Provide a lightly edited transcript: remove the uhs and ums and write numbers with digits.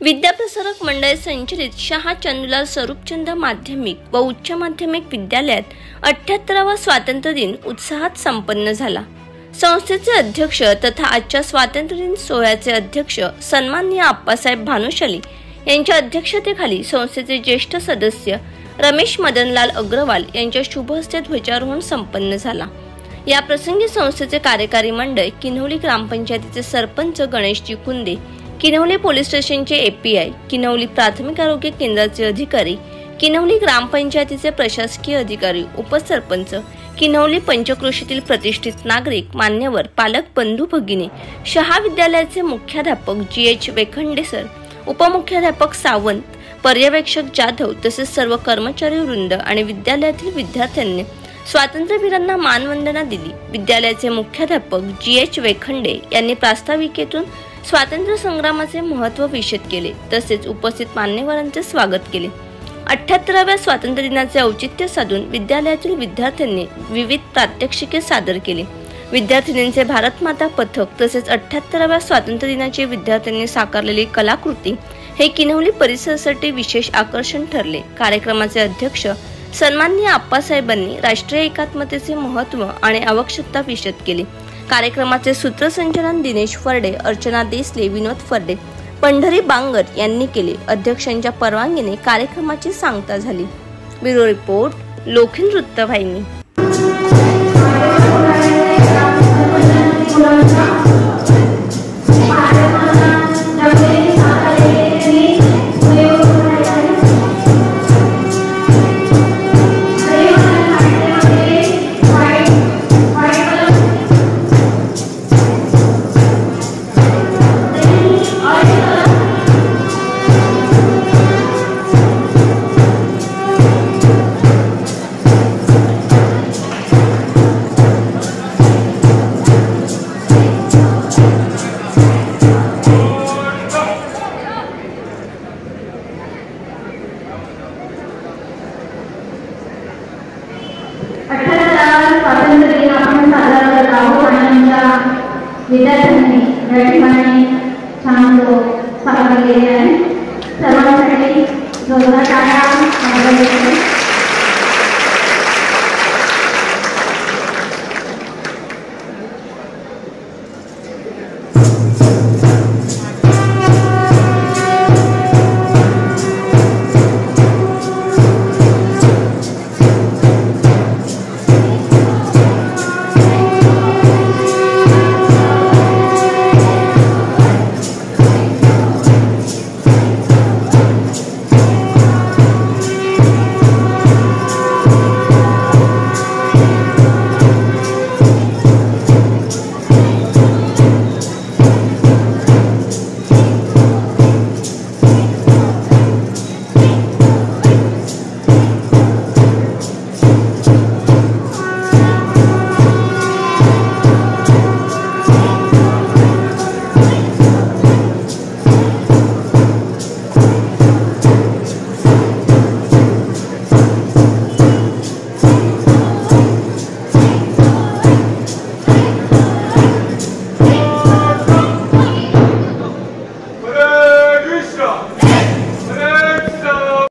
विद्याप्रसारक मंडळ संचलित शाह चंदूलाल स्वरूपचंद माध्यमिक व उच्च माध्यमिक विद्यालयात 78वा स्वातंत्र्य दिन उत्साहात संपन्न झाला। संस्थेचे अध्यक्ष तथा आजच्या स्वातंत्र्य दिन सोहळ्याचे अध्यक्ष सन्माननीय आप्पासाहेब भानुशाली यांच्या अध्यक्षतेखाली संस्थेचे ज्येष्ठ सदस्य रमेश मदनलाल अग्रवाल यांच्या शुभ हस्ते ध्वजारोहण संपन्न झाला। या प्रसंगी संस्थेचे कार्यकारी मंडळ, किन्हवली ग्रामपंचायतीचे सरपंच गणेशजी कुंदे, किन्हवली पोलीस स्टेशनचे एपीआय, किन्हवली प्राथमिक आरोग्य केंद्राचे अधिकारी, किन्हवली ग्रामपंचायतीचे प्रशासकीय अधिकारी, उपसरपंच, किन्हवली पंचक्रोशीतील प्रतिष्ठित नागरिक, मान्यवर, पालक बंधू भगिनी, शाह विद्यालयाचे मुख्याध्यापक GH वेखंडे सर, उपमुख्याध्यापक सावंत, पर्यवेक्षक जाधव तसेच सर्व कर्मचारी वृंद आणि विद्यालयातील विद्यार्थ्यांनी स्वातंत्र्यवीरांना मानवंदना दिली। विद्यालयाचे मुख्याध्यापक GH वेखंडे यांनी प्रास्ताविकेतून स्वातंत्र्य संग्रामाचे महत्त्व विशद केले तसेच उपस्थित मान्यवरांचे स्वागत केले। 78व्या स्वातंत्र्य दिनाचे औचित्य साधून विद्यालयातील विद्यार्थ्यांनी विविध प्रात्यक्षिके सादर केली। विद्यार्थिनींचे भारत माता पथक तसेच 78व्या स्वातंत्र्य दिनाची विद्यार्थ्यांनी साकारलेली कलाकृती हे किन्हवली परिसरासाठी विशेष आकर्षण ठरले। कार्यक्रमाचे अध्यक्ष सन्माननीय आप्पासाहेबांनी राष्ट्रीय एकात्मतेचे महत्त्व आणि आवश्यकता विशद केली। कार्यक्रमाचे सूत्रसंचालन दिनेश फरडे, अर्चना देसले, विनोद फरडे, पंढरी बांगर यांनी केले। अध्यक्षांच्या परवानगीने कार्यक्रमाची सांगता झाली। ब्युरो रिपोर्ट, लोखंड वृत्तवाहिनी।